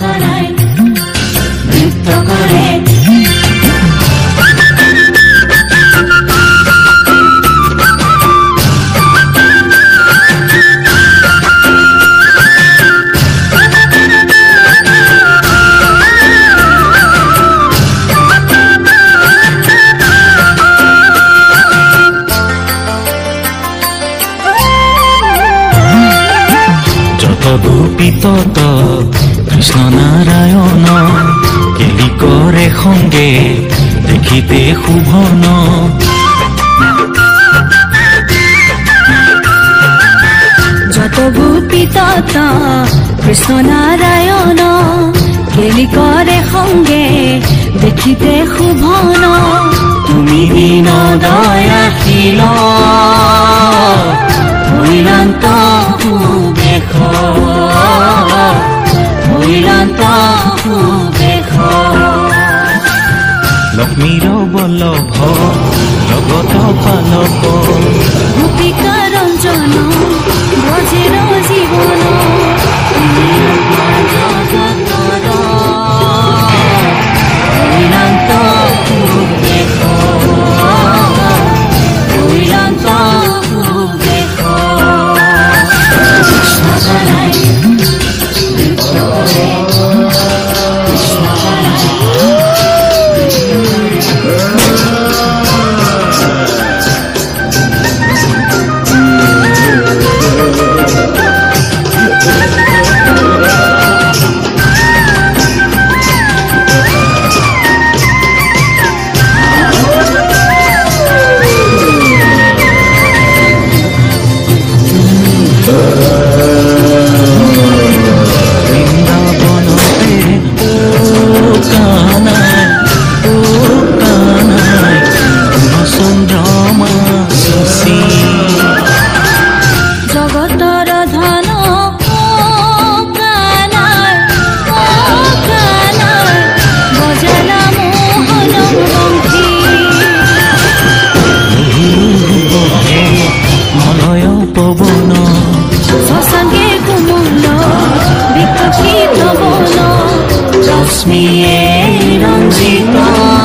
কৰাই নৃত্য কৰে গোপীতত কৃষ্ণ নাৰায়ণ কেলি কৰে সঙ্গে দেখিতে শুভন যত গোপীতত কৃষ্ণ নাৰায়ণ কেলি কৰে সঙ্গে দেখিতে শুভন তুমি দীন দয়াশীল ভৈৰান্ত সুবেশ ভৈৰান্ত সুবেশ লক্ষ্মীৰ বল্লভ জগত পালক গোপিকা ৰঞ্জন ব্ৰজেৰ জীৱন জগতৰ ভৈৰান্ত সুবেশ ভৈৰান্ত সুবেশ কৃষ্ণ কৰাই নৃত্য কৰে কৃষ্ণ কৰাই ৰশ্মিয়ে ৰঞ্জিত